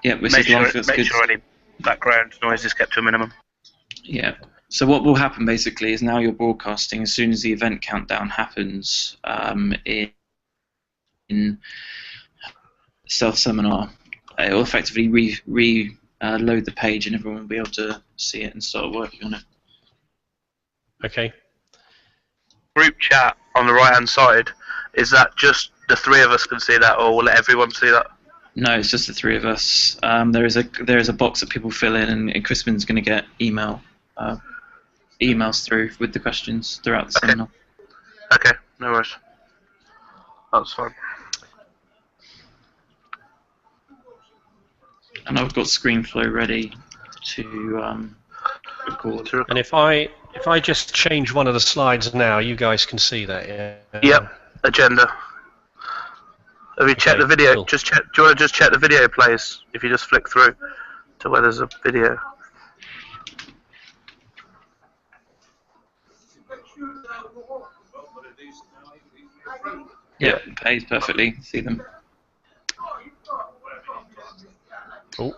Yeah, this is live. Make sure any background noise is kept to a minimum. Yeah. So what will happen basically is now you're broadcasting as soon as the event countdown happens in Stealth Seminar. It will effectively reload the page and everyone will be able to see it and start working on it. Okay. Group chat on the right hand side, is that just the three of us can see that, or will everyone see that? No, it's just the three of us. There is a box that people fill in, and Crispin's going to get emails through with the questions throughout the seminar. Okay, no worries. That's fine. And I've got ScreenFlow ready to record. And if I just change one of the slides now, you guys can see that, yeah? Yep, agenda. Have you checked the video? Cool. Do you want to just check the video plays? If you just flick through to where there's a video. Yep, it pays perfectly. See them. Oh.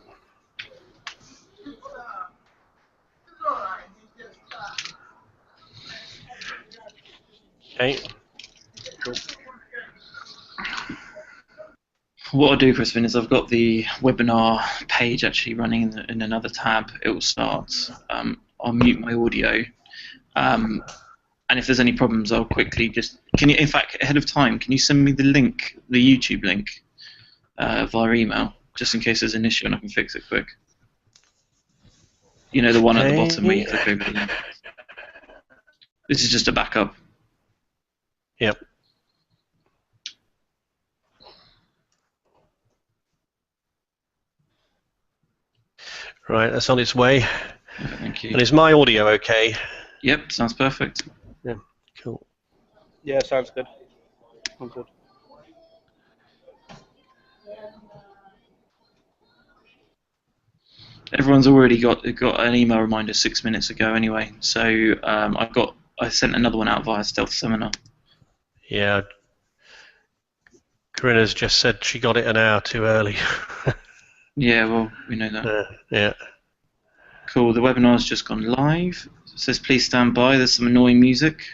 Okay. Cool. What I'll do, Crispin, is I've got the webinar page actually running in another tab. It will start. I'll mute my audio. And if there's any problems, I'll quickly just... Can you, in fact, ahead of time, can you send me the link, the YouTube link, via email, just in case there's an issue and I can fix it quick? You know, the one at the bottom where you click over the link. This is just a backup. Yep. Right, that's on its way. Okay, thank you. And is my audio okay? Yep, sounds perfect. Yeah, cool. Yeah, sounds good. I'm good. Everyone's already got an email reminder 6 minutes ago anyway, so I sent another one out via Stealth Seminar. Yeah. Corinna's just said she got it an hour too early. Yeah, well, we know that. Yeah. Cool, the webinar's just gone live. It says please stand by, there's some annoying music.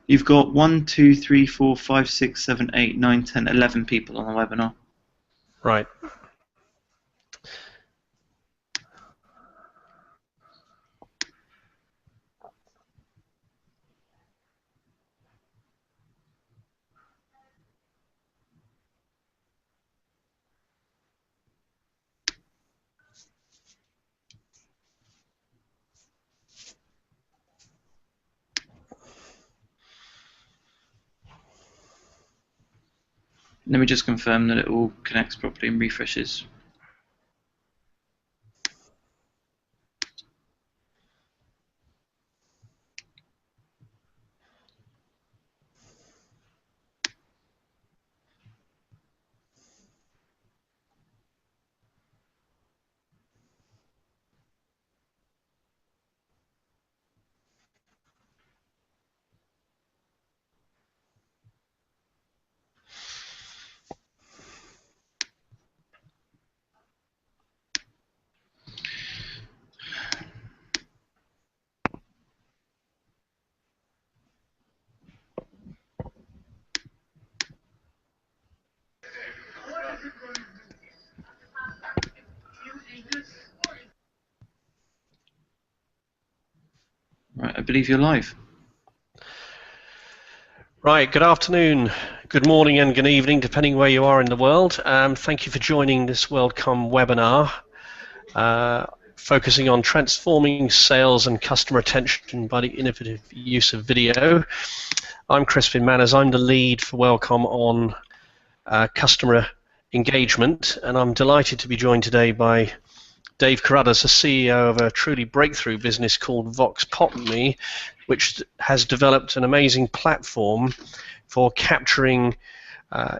You've got 1, 2, 3, 4, 5, 6, 7, 8, 9, 10, 11 people on the webinar. Right. Let me just confirm that it all connects properly and refreshes. Right, I believe you're live. Right, good afternoon, good morning and good evening, depending where you are in the world. Thank you for joining this Worldcom webinar. focusing on transforming sales and customer retention by the innovative use of video. I'm Crispin Manners. I'm the lead for Worldcom on customer engagement, and I'm delighted to be joined today by Dave Carruthers, the CEO of a truly breakthrough business called Worldcom, which has developed an amazing platform for capturing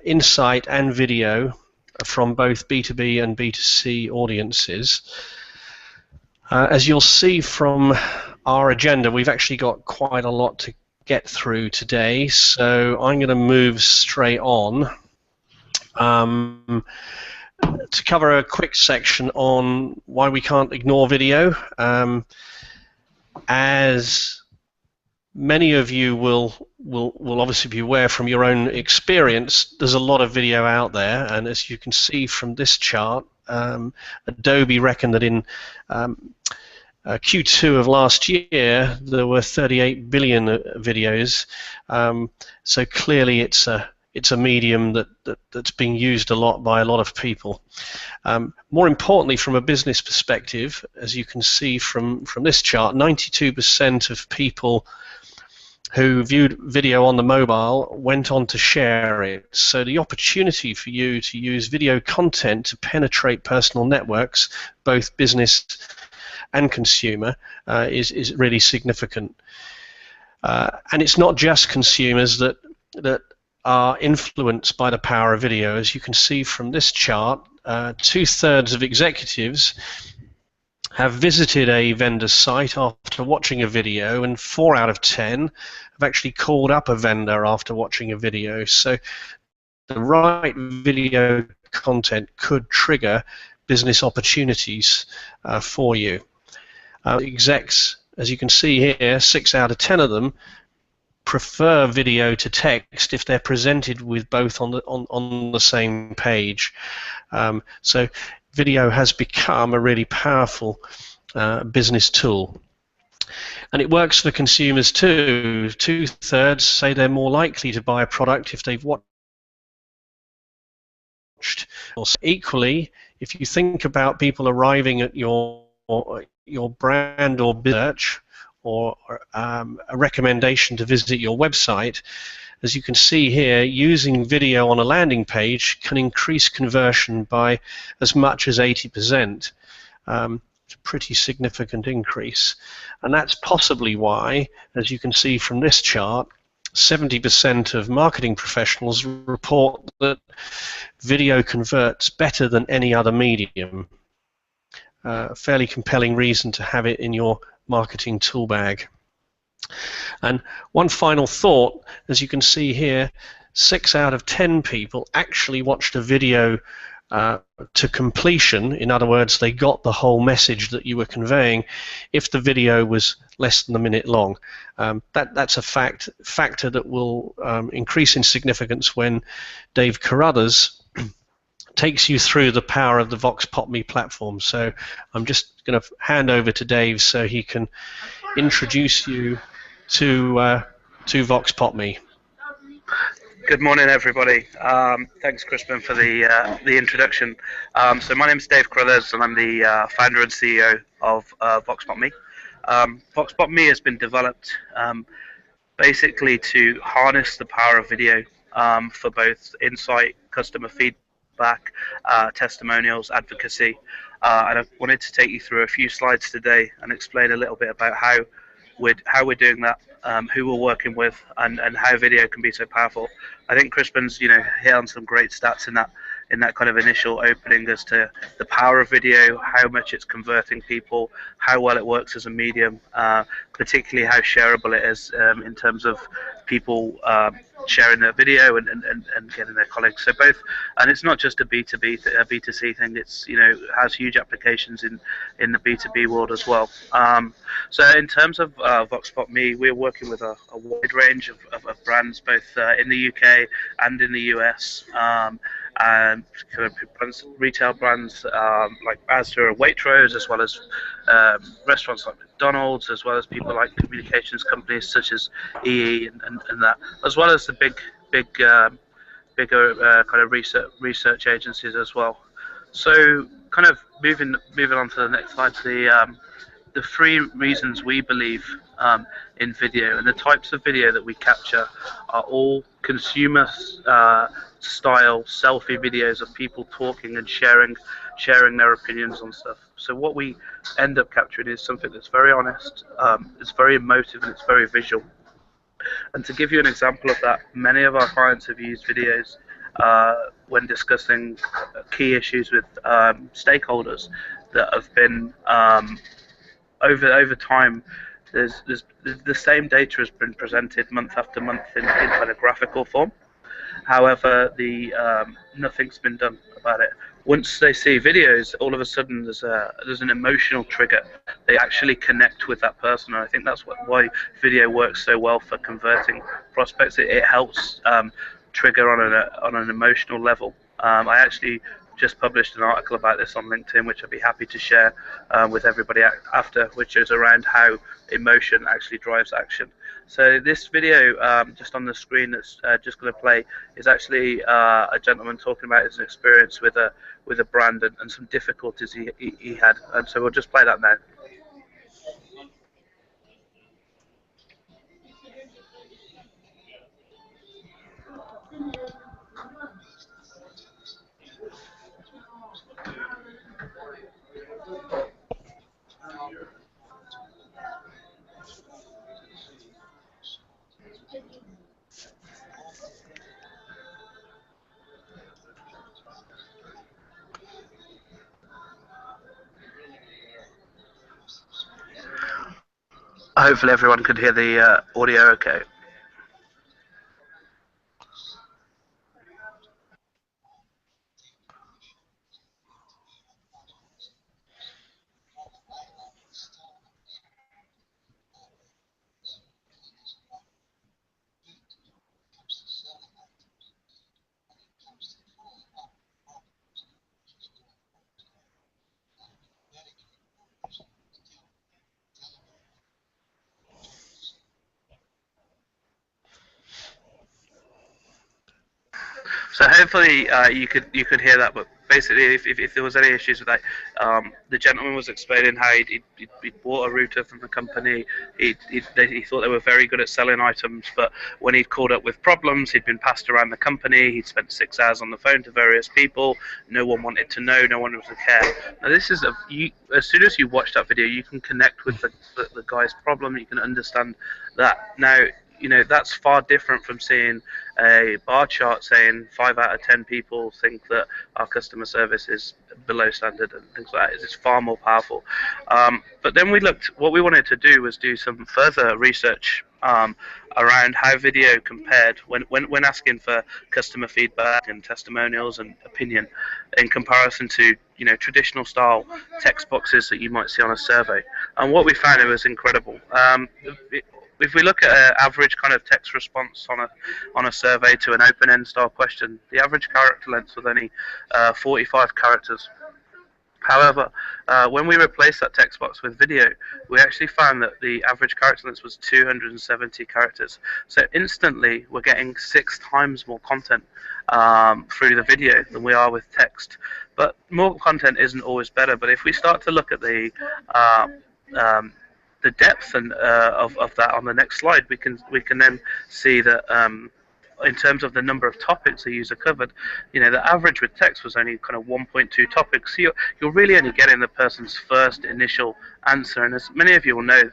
insight and video from both B2B and B2C audiences. As you'll see from our agenda, we've actually got quite a lot to get through today, so I'm going to move straight on to cover a quick section on why we can't ignore video. As many of you will obviously be aware from your own experience, there's a lot of video out there, and as you can see from this chart, Adobe reckoned that in Q2 of last year there were 38 billion videos. So clearly it's a medium that's being used a lot by a lot of people. More importantly, from a business perspective, as you can see from this chart, 92% of people who viewed video on the mobile went on to share it. So the opportunity for you to use video content to penetrate personal networks, both business and consumer, is really significant. And it's not just consumers that are influenced by the power of video. As you can see from this chart, 2/3 of executives have visited a vendor's site after watching a video, and 4 out of 10 have actually called up a vendor after watching a video. So the right video content could trigger business opportunities for you. Execs, as you can see here, 6 out of 10 of them prefer video to text if they're presented with both on the same page. So video has become a really powerful business tool, and it works for consumers too. 2/3 say they're more likely to buy a product if they've watched. Equally, if you think about people arriving at your brand or search, or a recommendation to visit your website, as you can see here, using video on a landing page can increase conversion by as much as 80%. It's a pretty significant increase. And that's possibly why, as you can see from this chart, 70% of marketing professionals report that video converts better than any other medium. A fairly compelling reason to have it in your marketing tool bag. And one final thought, as you can see here, 6 out of 10 people actually watched a video to completion. In other words, they got the whole message that you were conveying if the video was less than a minute long. That's a factor that will increase in significance when Dave Carruthers takes you through the power of the Worldcom platform. So I'm just going to hand over to Dave so he can introduce you to Worldcom. Good morning, everybody. Thanks, Crispin, for the introduction. So my name is Dave Carruthers, and I'm the founder and CEO of Worldcom. Worldcom has been developed basically to harness the power of video for both insight, customer feedback, testimonials, advocacy. And I wanted to take you through a few slides today and explain a little bit about how we're doing that, who we're working with, and how video can be so powerful. I think Crispin's hit on some great stats in that kind of initial opening as to the power of video, how much it's converting people, how well it works as a medium, particularly how shareable it is in terms of people sharing their video and getting their colleagues. So both, and it's not just a B2B, a B2C thing. It's has huge applications in the B2B world as well. So in terms of Worldcom, we're working with a wide range of brands, both in the UK and in the US. And kind of retail brands like Asda and Waitrose, as well as restaurants like McDonald's, as well as people like communications companies such as EE and that, as well as the bigger kind of research agencies as well. So kind of moving on to the next slide, the three reasons we believe in video and the types of video that we capture are all consumer style selfie videos of people talking and sharing their opinions on stuff. So what we end up capturing is something that's very honest, it's very emotive, and it's very visual. And to give you an example of that, many of our clients have used videos when discussing key issues with stakeholders that have been over time. There's the same data has been presented month after month in kind of graphical form. However, nothing's been done about it. Once they see videos, all of a sudden there's an emotional trigger. They actually connect with that person, and I think that's why video works so well for converting prospects. It helps trigger on an emotional level. I actually just published an article about this on LinkedIn, which I'd be happy to share with everybody after, which is around how emotion actually drives action. So this video just on the screen that's just going to play is actually a gentleman talking about his experience with a brand and some difficulties he had. And so we'll just play that now. Hopefully everyone could hear the audio okay. So hopefully you could hear that. But basically, if there was any issues with that, the gentleman was explaining how he'd bought a router from the company. He thought they were very good at selling items, but when he'd called up with problems, he'd been passed around the company. He'd spent 6 hours on the phone to various people. No one wanted to know. No one was to care. Now this is as soon as you watch that video, you can connect with the guy's problem. You can understand that. Now, that's far different from seeing a bar chart saying 5 out of 10 people think that our customer service is below standard and things like that. It's far more powerful. But then what we wanted to do was do some further research around how video compared when asking for customer feedback and testimonials and opinion in comparison to traditional style text boxes that you might see on a survey. And what we found, it was incredible. If we look at an average kind of text response on a survey to an open-end style question, the average character length was only 45 characters. However, when we replaced that text box with video, we actually found that the average character length was 270 characters. So instantly, we're getting 6 times more content through the video than we are with text. But more content isn't always better. But if we start to look at the depth of that on the next slide, we can then see that in terms of the number of topics the user covered, the average with text was only kind of 1.2 topics. So you're really only getting the person's first initial answer, and as many of you will know,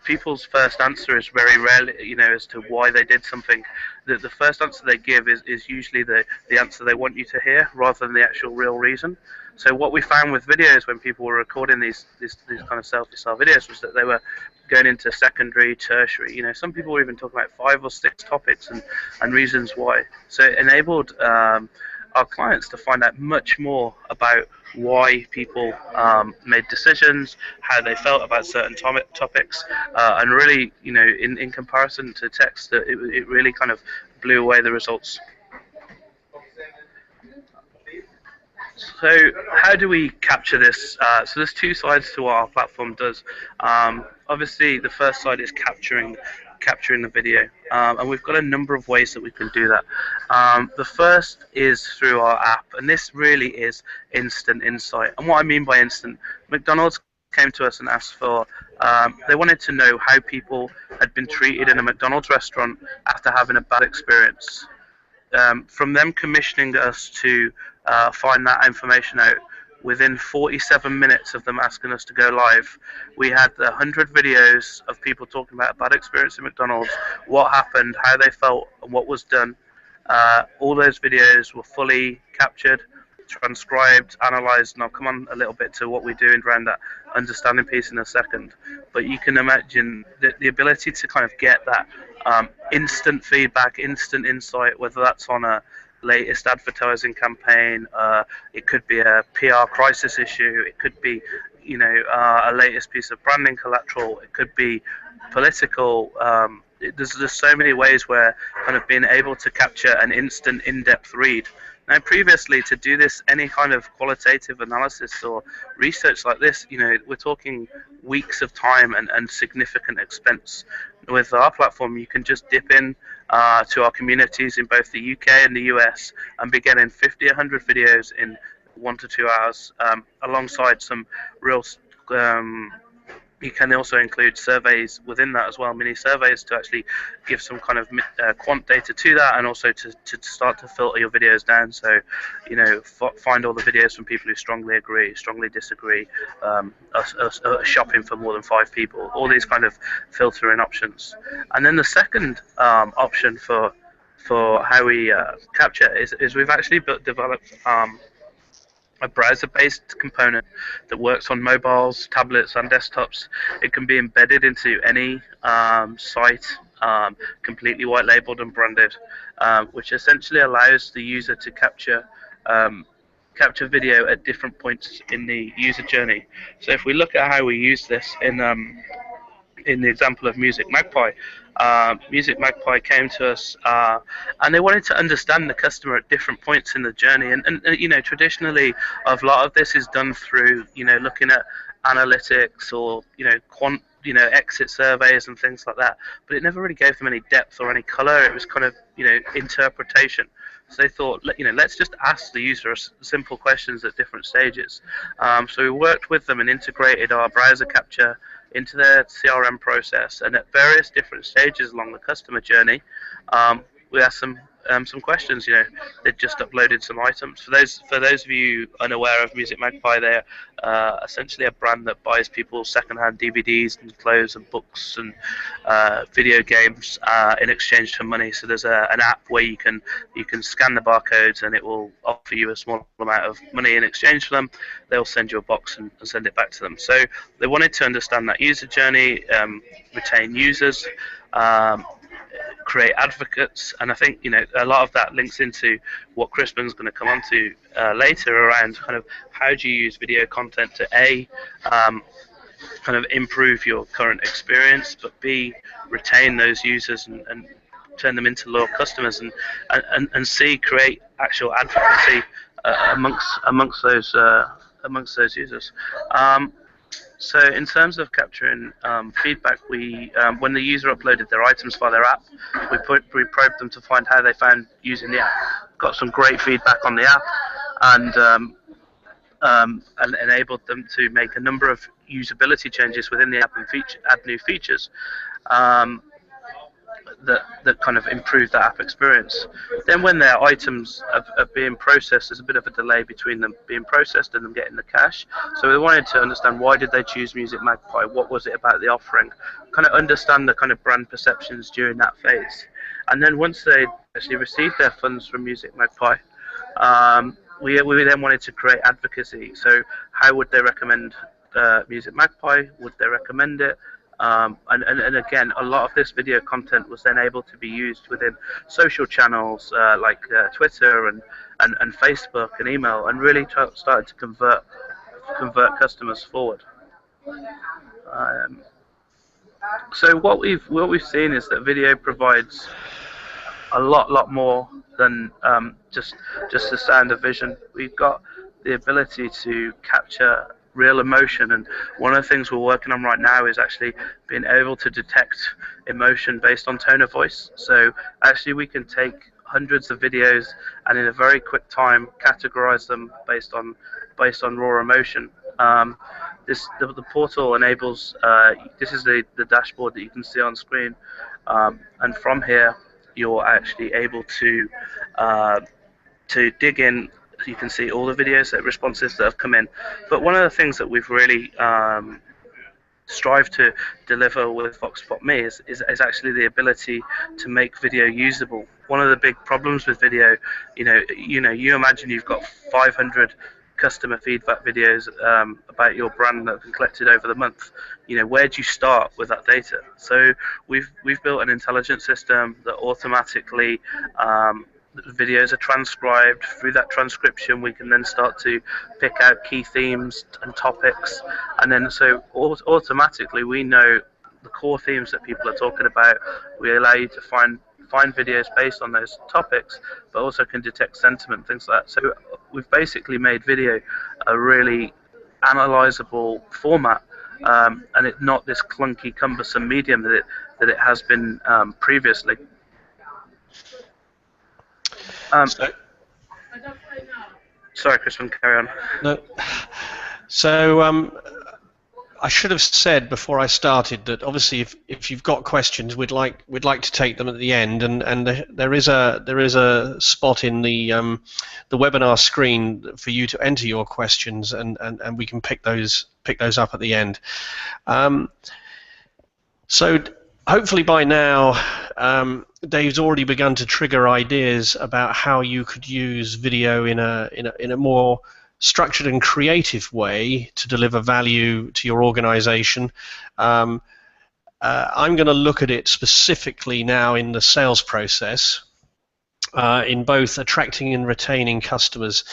people's first answer is very rarely, as to why they did something. The first answer they give is usually the answer they want you to hear, rather than the actual real reason. So what we found with videos when people were recording these kind of selfie-style videos was that they were going into secondary, tertiary. Some people were even talking about 5 or 6 topics and reasons why. So it enabled our clients to find out much more about why people made decisions, how they felt about certain topics, and really, in comparison to text, it really kind of blew away the results. So how do we capture this? So there's 2 sides to what our platform does. Obviously, the first side is capturing capturing the video. And we've got a number of ways that we can do that. The first is through our app, and this really is instant insight. And what I mean by instant, McDonald's came to us and asked for, they wanted to know how people had been treated in a McDonald's restaurant after having a bad experience. From them commissioning us to find that information out, within 47 minutes of them asking us to go live, we had 100 videos of people talking about a bad experience at McDonald's, what happened, how they felt, and what was done. All those videos were fully captured, transcribed, analysed, and I'll come on a little bit to what we're doing around that understanding piece in a second. But you can imagine the ability to kind of get that instant feedback, instant insight, whether that's on a latest advertising campaign, it could be a PR crisis issue, it could be, you know, a latest piece of branding collateral, it could be political. There's so many ways where kind of being able to capture an instant in-depth read. Now, previously, to do this, any kind of qualitative analysis or research like this, you know, we're talking weeks of time and significant expense. With our platform, you can just dip in to our communities in both the UK and the US and be getting 50, 100 videos in 1 to 2 hours, alongside some real you can also include surveys within that as well, mini surveys, to actually give some kind of quant data to that, and also to start to filter your videos down. So, you know, find all the videos from people who strongly agree, strongly disagree, shopping for more than 5 people, all these kind of filtering options. And then the second option for how we capture is we've actually developed a browser-based component that works on mobiles, tablets, and desktops. It can be embedded into any site, completely white-labeled and branded, which essentially allows the user to capture video at different points in the user journey. So if we look at how we use this in the example of Music Magpie, Music Magpie came to us and they wanted to understand the customer at different points in the journey. And you know, traditionally, a lot of this is done through, you know, looking at analytics or, you know, exit surveys and things like that. But it never really gave them any depth or any color. It was kind of, you know, interpretation. So they thought, you know, let's just ask the user simple questions at different stages. So we worked with them and integrated our browser capture into their CRM process, and at various different stages along the customer journey, we asked them some questions. You know, they'd just uploaded some items. For those of you unaware of Music Magpie, they're essentially a brand that buys people secondhand DVDs and clothes and books and video games in exchange for money. So there's an app where you can scan the barcodes and it will offer you a small amount of money in exchange for them. They'll send you a box and send it back to them. So they wanted to understand that user journey, retain users, create advocates, and I think, you know, a lot of that links into what Crispin's going to come on to later around kind of how do you use video content to kind of improve your current experience, but B, retain those users and turn them into loyal customers, and C, create actual advocacy amongst those users. So in terms of capturing feedback, we when the user uploaded their items via their app, we probed them to find how they found using the app. Got some great feedback on the app, and enabled them to make a number of usability changes within the app and add new features that kind of improve that app experience. Then when their items are being processed, there's a bit of a delay between them being processed and them getting the cash. So we wanted to understand, why did they choose Music Magpie? What was it about the offering? Kind of understand the kind of brand perceptions during that phase. And then once they actually received their funds from Music Magpie, we then wanted to create advocacy. So how would they recommend Music Magpie? Would they recommend it? And again, a lot of this video content was then able to be used within social channels like Twitter and Facebook and email, and really started to convert customers forward. So what we've seen is that video provides a lot more than just the sound of vision. We've got the ability to capture real emotion. And one of the things we're working on right now is actually being able to detect emotion based on tone of voice. So actually we can take hundreds of videos and in a very quick time categorize them based on raw emotion. The portal enables, this is the dashboard that you can see on screen, and from here you're actually able to dig in. You can see all the videos, that responses that have come in. But one of the things that we've really strive to deliver with VoxPopMe is actually the ability to make video usable. One of the big problems with video, you imagine you've got 500 customer feedback videos about your brand that have been collected over the month. Where do you start with that data? So we've built an intelligent system that automatically videos are transcribed. Through that transcription we can then start to pick out key themes and topics, and then so automatically we know the core themes that people are talking about. We allow you to find videos based on those topics, but also can detect sentiment, things like that. So we've basically made video a really analyzable format, and it's not this clunky, cumbersome medium that it has been previously. Sorry, Crispin, carry on. No. So I should have said before I started that obviously if you've got questions, we'd like to take them at the end, and there is a spot in the webinar screen for you to enter your questions, and we can pick those up at the end. So hopefully by now Dave's already begun to trigger ideas about how you could use video in a more structured and creative way to deliver value to your organization. I'm going to look at it specifically now in the sales process, in both attracting and retaining customers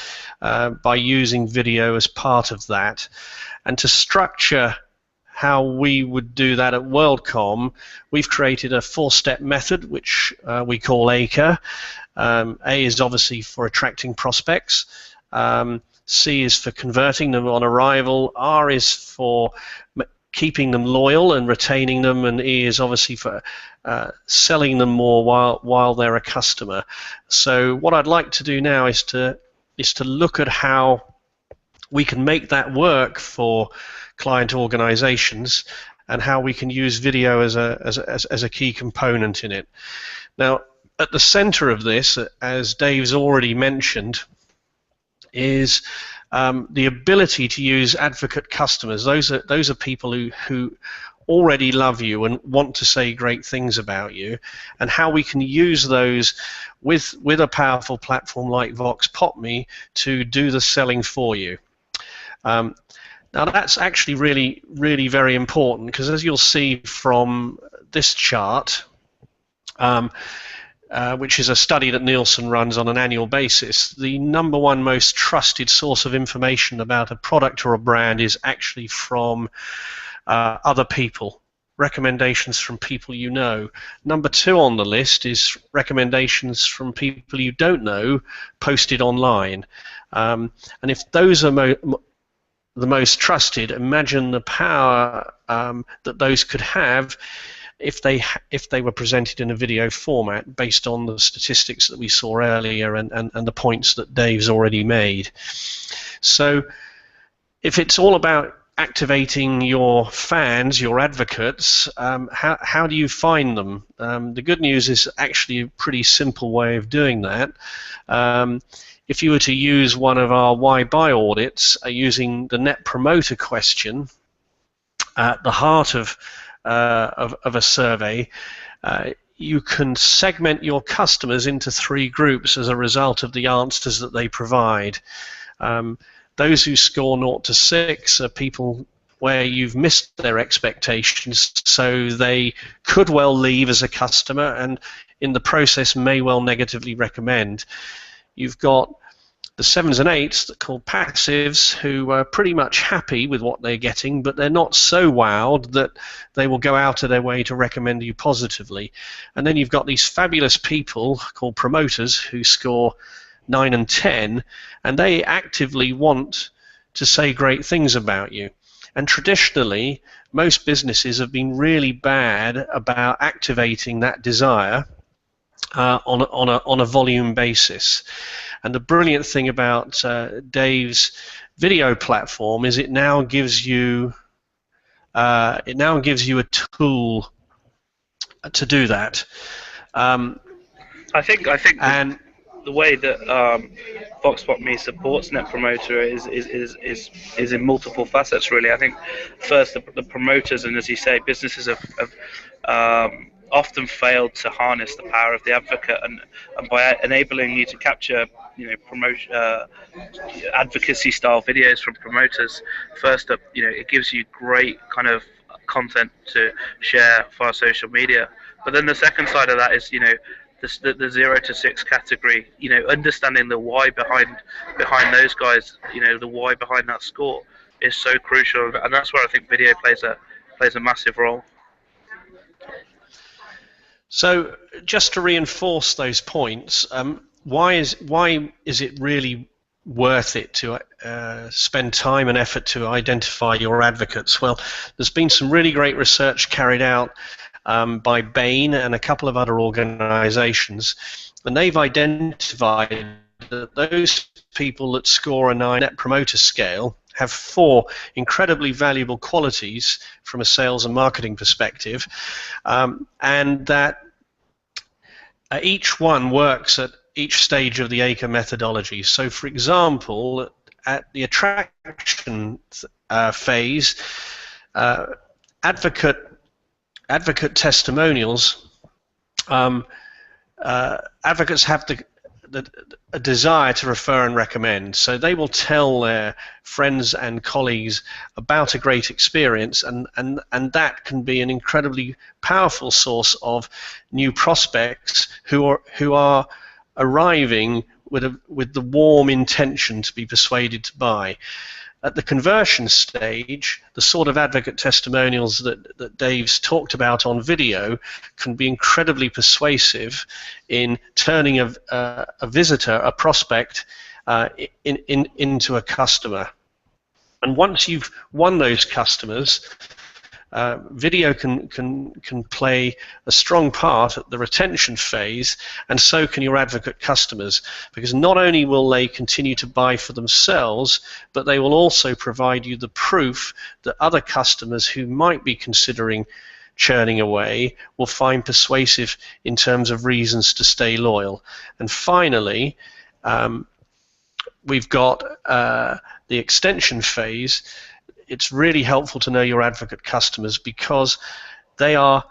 by using video as part of that. And to structure how we would do that at Worldcom, we've created a 4-step method which we call ACRE. A is obviously for attracting prospects. C is for converting them on arrival. R is for keeping them loyal and retaining them, and E is obviously for selling them more while they're a customer. So what I'd like to do now is to look at how we can make that work for client organizations and how we can use video as a key component in it. Now, at the center of this, as Dave's already mentioned, is the ability to use advocate customers. Those are people who already love you and want to say great things about you, and how we can use those with a powerful platform like VoxPopMe to do the selling for you. Now that's actually really very important, because as you'll see from this chart, which is a study that Nielsen runs on an annual basis, the #1 most trusted source of information about a product or a brand is actually from other people, recommendations from people you know. #2 on the list is recommendations from people you don't know posted online. And if those are the most trusted, imagine the power that those could have if they were presented in a video format based on the statistics that we saw earlier and the points that Dave's already made. So if it's all about activating your fans, your advocates, how do you find them? The good news is actually a pretty simple way of doing that. If you were to use one of our Why Buy audits using the Net Promoter question at the heart of a survey, you can segment your customers into 3 groups as a result of the answers that they provide. Those who score 0 to 6 are people where you've missed their expectations, so they could well leave as a customer and in the process may well negatively recommend. You've got the 7s and 8s that are called passives, who are pretty much happy with what they're getting, but they're not so wowed that they will go out of their way to recommend you positively. And then you've got these fabulous people called promoters who score 9 and 10, and they actively want to say great things about you. And traditionally, most businesses have been really bad about activating that desire on a volume basis. And the brilliant thing about Dave's video platform is it now gives you a tool to do that. I think And the way that VoxBot.me supports Net Promoter is in multiple facets, really. I think first the promoters, and as you say, businesses have often failed to harness the power of the advocate, and by enabling you to capture promotion advocacy style videos from promoters. First up, it gives you great kind of content to share via social media. But then the second side of that is the 0 to 6 category, understanding the why behind those guys, the why behind that score is so crucial, and that's where I think video plays a massive role. So just to reinforce those points, why is it really worth it to spend time and effort to identify your advocates? Well, there's been some really great research carried out by Bain and a couple of other organizations, and they've identified that those people that score a 9 Net Promoter Scale have 4 incredibly valuable qualities from a sales and marketing perspective, and that each one works at each stage of the ACRE methodology. So, for example, at the attraction phase, advocate testimonials, advocates have a desire to refer and recommend, so they will tell their friends and colleagues about a great experience, and that can be an incredibly powerful source of new prospects who are arriving with the warm intention to be persuaded to buy. At the conversion stage, the sort of advocate testimonials that Dave's talked about on video can be incredibly persuasive in turning a visitor, a prospect, into a customer. And once you've won those customers, video can play a strong part at the retention phase, and so can your advocate customers, because not only will they continue to buy for themselves, but they will also provide you the proof that other customers who might be considering churning away will find persuasive in terms of reasons to stay loyal. And finally, we've got the extension phase. It's really helpful to know your advocate customers because they've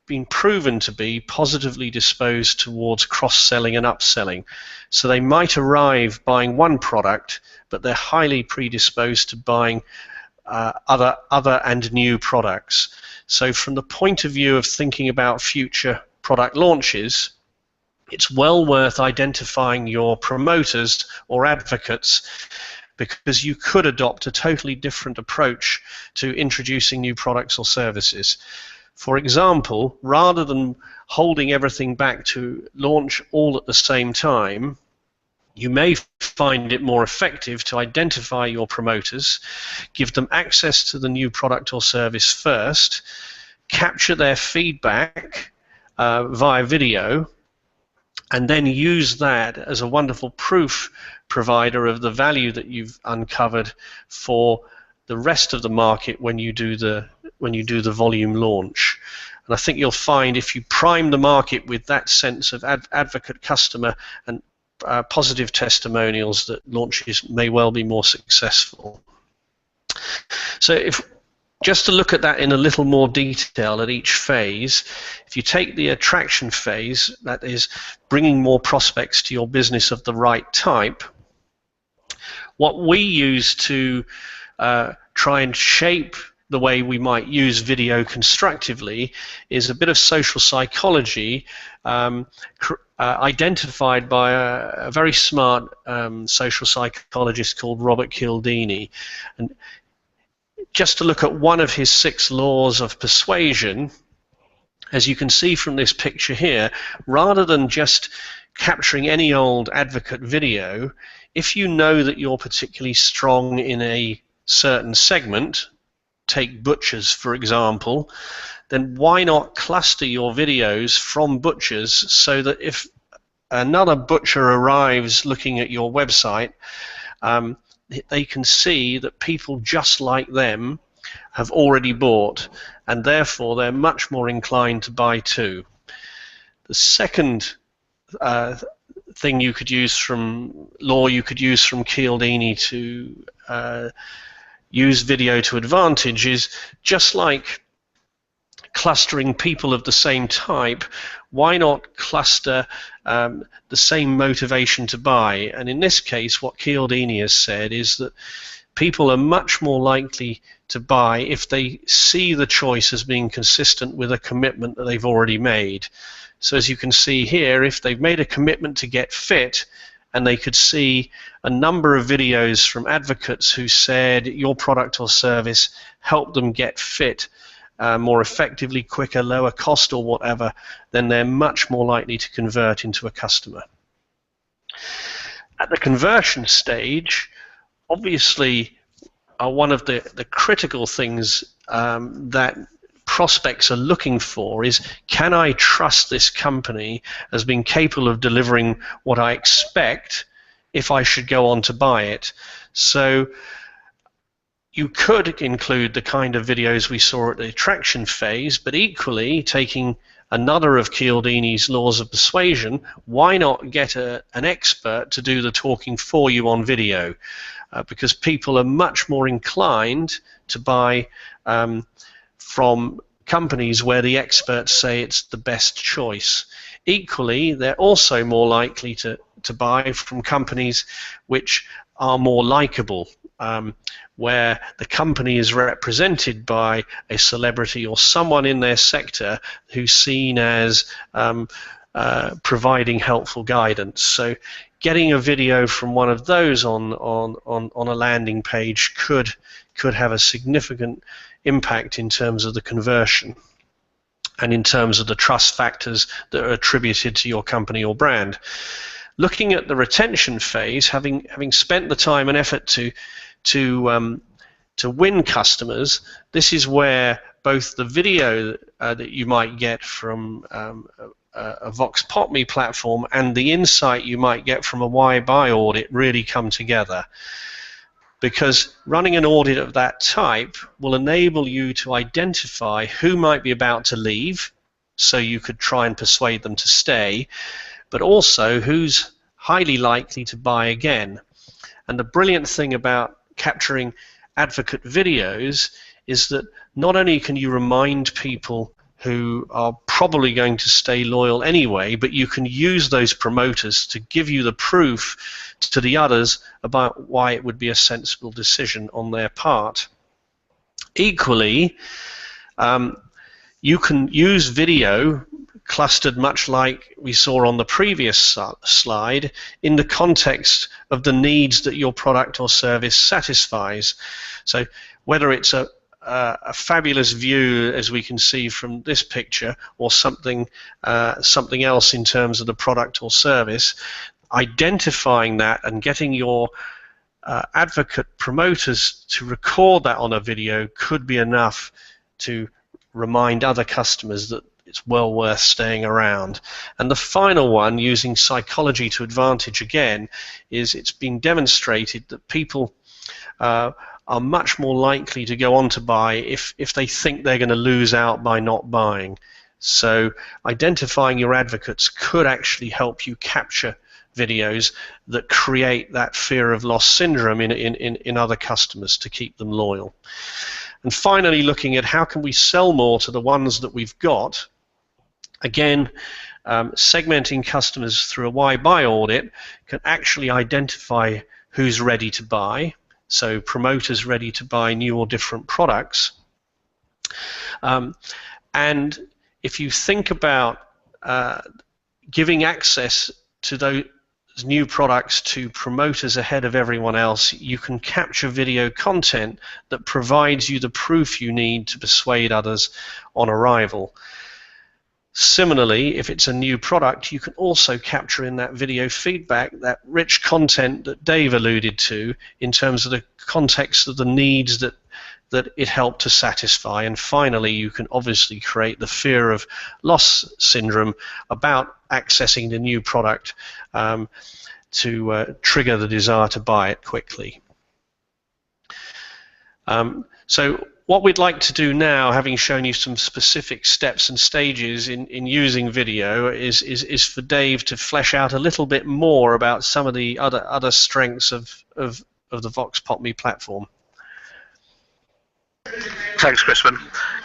been proven to be positively disposed towards cross-selling and upselling. So they might arrive buying one product, but they're highly predisposed to buying other and new products. So from the point of view of thinking about future product launches, it's well worth identifying your promoters or advocates, because you could adopt a totally different approach to introducing new products or services. For example, rather than holding everything back to launch all at the same time, you may find it more effective to identify your promoters, give them access to the new product or service first, capture their feedback via video, and then use that as a wonderful proof provider of the value that you've uncovered for the rest of the market when you do the volume launch. And I think you'll find if you prime the market with that sense of advocate customer and positive testimonials, that launches may well be more successful. So just to look at that in a little more detail at each phase, if you take the attraction phase, that is bringing more prospects to your business of the right type, what we use to try and shape the way we might use video constructively is a bit of social psychology identified by a very smart social psychologist called Robert Cialdini. And just to look at one of his 6 laws of persuasion, as you can see from this picture here, rather than just capturing any old advocate video, if you know that you're particularly strong in a certain segment, take butchers for example, then why not cluster your videos from butchers so that if another butcher arrives looking at your website, they can see that people just like them have already bought, and therefore they're much more inclined to buy too. The second thing you could use from Cialdini to use video to advantage is, just like clustering people of the same type, why not cluster the same motivation to buy? And in this case, what Cialdini has said is that people are much more likely to buy if they see the choice as being consistent with a commitment that they've already made. So as you can see here, if they've made a commitment to get fit, and they could see a number of videos from advocates who said your product or service helped them get fit more effectively, quicker, lower cost or whatever, then they're much more likely to convert into a customer. At the conversion stage, obviously, one of the critical things that prospects are looking for is, can I trust this company as being capable of delivering what I expect if I should go on to buy it? So you could include the kind of videos we saw at the attraction phase, but equally, taking another of Cialdini's laws of persuasion, why not get an expert to do the talking for you on video? Because people are much more inclined to buy from companies where the experts say it's the best choice. Equally, they're also more likely to buy from companies which are more likable, where the company is represented by a celebrity or someone in their sector who's seen as providing helpful guidance. So getting a video from one of those on a landing page could have a significant impact in terms of the conversion and in terms of the trust factors that are attributed to your company or brand. Looking at the retention phase, having spent the time and effort to win customers, this is where both the video that you might get from a Vox PopMe platform and the insight you might get from a why buy audit really come together. Because running an audit of that type will enable you to identify who might be about to leave, so you could try and persuade them to stay, but also who's highly likely to buy again. And the brilliant thing about capturing advocate videos is that not only can you remind people who are probably going to stay loyal anyway, but you can use those promoters to give you the proof to the others about why it would be a sensible decision on their part. Equally, you can use video clustered much like we saw on the previous slide in the context of the needs that your product or service satisfies. So whether it's a fabulous view, as we can see from this picture, or something else in terms of the product or service, identifying that and getting your advocate promoters to record that on a video could be enough to remind other customers that it's well worth staying around. And the final one, using psychology to advantage again, is it's been demonstrated that people are much more likely to go on to buy if they think they're going to lose out by not buying. So identifying your advocates could actually help you capture videos that create that fear of loss syndrome in other customers to keep them loyal. And finally, looking at how can we sell more to the ones that we've got. Again, segmenting customers through a why buy audit can actually identify who's ready to buy. So promoters ready to buy new or different products. And if you think about giving access to those new products to promoters ahead of everyone else, you can capture video content that provides you the proof you need to persuade others on arrival. Similarly, if it's a new product, you can also capture in that video feedback that rich content that Dave alluded to in terms of the context of the needs that it helped to satisfy. And finally, you can obviously create the fear of loss syndrome about accessing the new product to trigger the desire to buy it quickly. So what we'd like to do now, having shown you some specific steps and stages in using video, is for Dave to flesh out a little bit more about some of the other strengths of the VoxPopMe platform. Thanks, Crispin.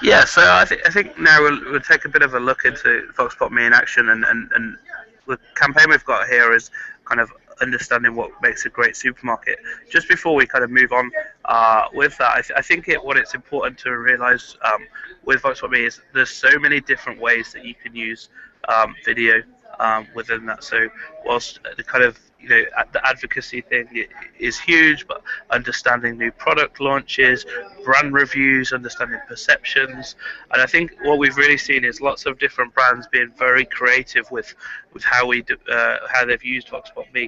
Yeah, so I think now we'll take a bit of a look into VoxPopMe in action, and the campaign we've got here is kind of understanding what makes a great supermarket. Just before we kind of move on with that, I think what it's important to realize with VoxPopMe is there's so many different ways that you can use video within that. So whilst the kind of the advocacy thing is huge, but understanding new product launches, brand reviews, understanding perceptions, and I think what we've really seen is lots of different brands being very creative with how they've used VoxPopMe.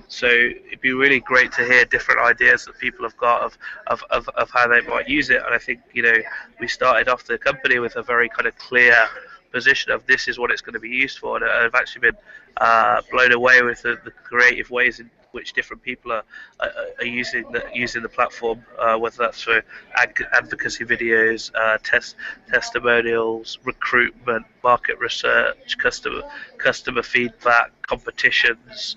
So it'd be really great to hear different ideas that people have got of how they might use it. And I think we started off the company with a very kind of clear position of this is what it's going to be used for, and I've actually been blown away with the creative ways in which different people are using the platform, whether that's for advocacy videos, testimonials, recruitment, market research, customer feedback, competitions,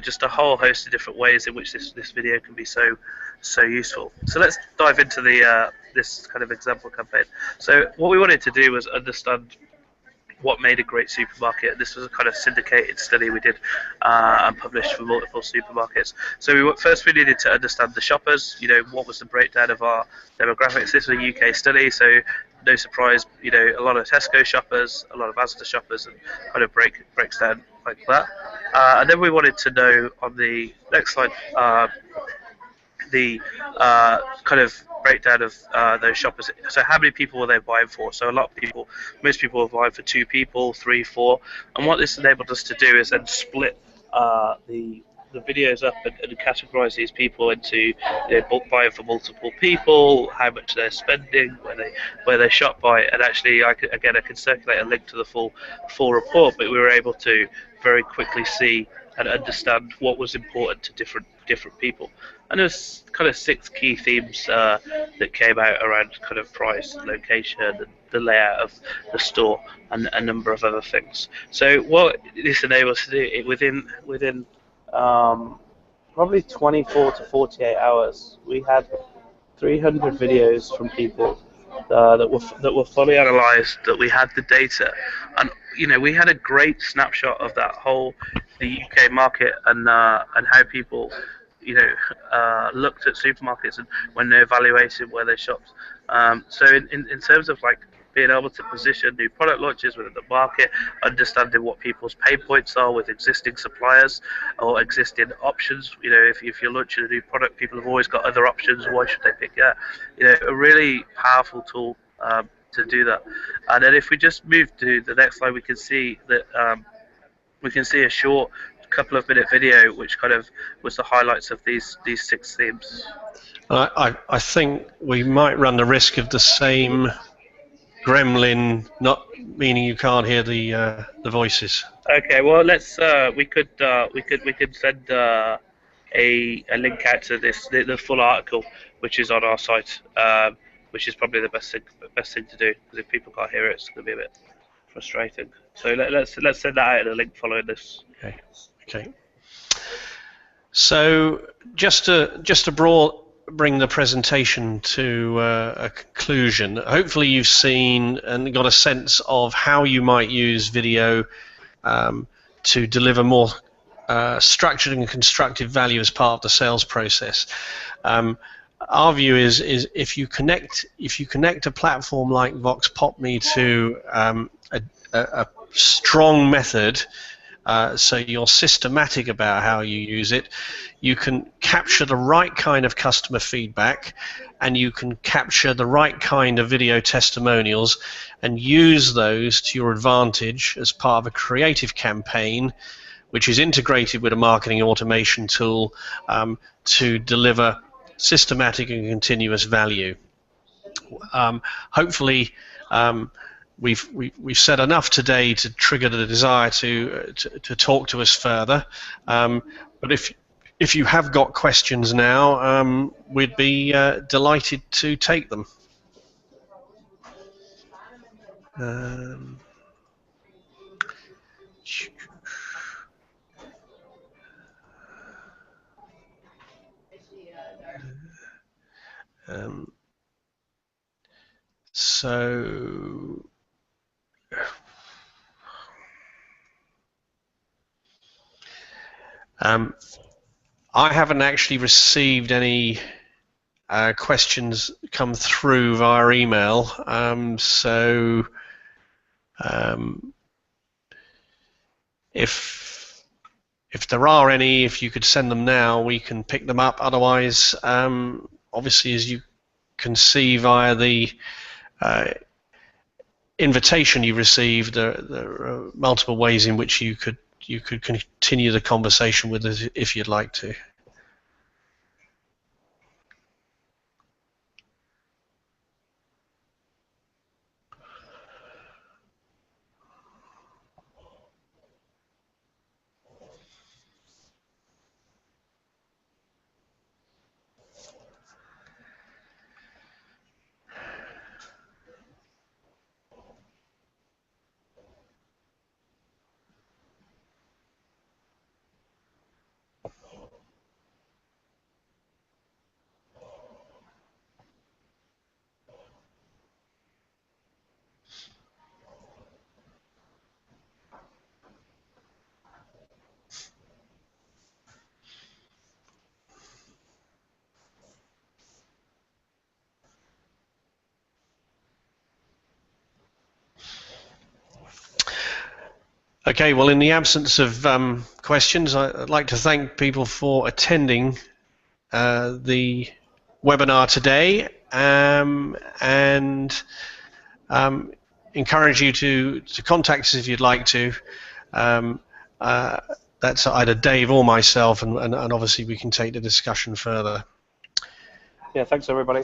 just a whole host of different ways in which this video can be so useful. So let's dive into this kind of example campaign. So what we wanted to do was understand what made a great supermarket. This was a kind of syndicated study we did and published for multiple supermarkets. So first we needed to understand the shoppers, what was the breakdown of our demographics. This was a UK study, so no surprise, a lot of Tesco shoppers, a lot of Asda shoppers, and kind of breaks down like that. And then we wanted to know on the next slide the kind of breakdown of those shoppers. So how many people were they buying for? So most people were buying for 2 people, 3, 4, and what this enabled us to do is then split the videos up and categorize these people into bulk buying for multiple people, how much they're spending, where they shop by, and actually I can circulate a link to the full report, but we were able to very quickly see and understand what was important to different people. And there's kind of 6 key themes that came out around kind of price, location, and the layout of the store, and a number of other things. So what this enables us to do, within probably 24 to 48 hours, we had 300 videos from people that were fully analysed, that we had the data, and we had a great snapshot of the UK market and how people looked at supermarkets and when they evaluated where they shopped. So in terms of like being able to position new product launches within the market, understanding what people's pain points are with existing suppliers or existing options. If you're launching a new product, people have always got other options. Why should they pick that? A really powerful tool to do that. And then if we just move to the next slide, we can see that we can see a short couple of minute video which kind of was the highlights of these 6 themes. I think we might run the risk of the same gremlin, not meaning you can't hear the voices. Okay, well let's we could send a link out to the full article, which is on our site, which is probably the best thing to do, because if people can't hear it, it's going to be a bit frustrating. So let's send that out in a link following this. Okay. So just to bring the presentation to a conclusion, hopefully you've seen and got a sense of how you might use video to deliver more structured and constructive value as part of the sales process. Our view is if you connect a platform like VoxPopMe to a strong method, so you're systematic about how you use it, you can capture the right kind of customer feedback and you can capture the right kind of video testimonials and use those to your advantage as part of a creative campaign which is integrated with a marketing automation tool to deliver systematic and continuous value. Hopefully we've said enough today to trigger the desire to talk to us further, but if you have got questions now, we'd be delighted to take them. So I haven't actually received any questions come through via email, so if there are any, if you could send them now, we can pick them up. Otherwise, obviously, as you can see via the invitation you received, there are multiple ways in which you could continue the conversation with us if you'd like to. Okay, well, in the absence of questions, I'd like to thank people for attending the webinar today, and encourage you to contact us if you'd like to. That's either Dave or myself, and obviously we can take the discussion further. Yeah, thanks everybody.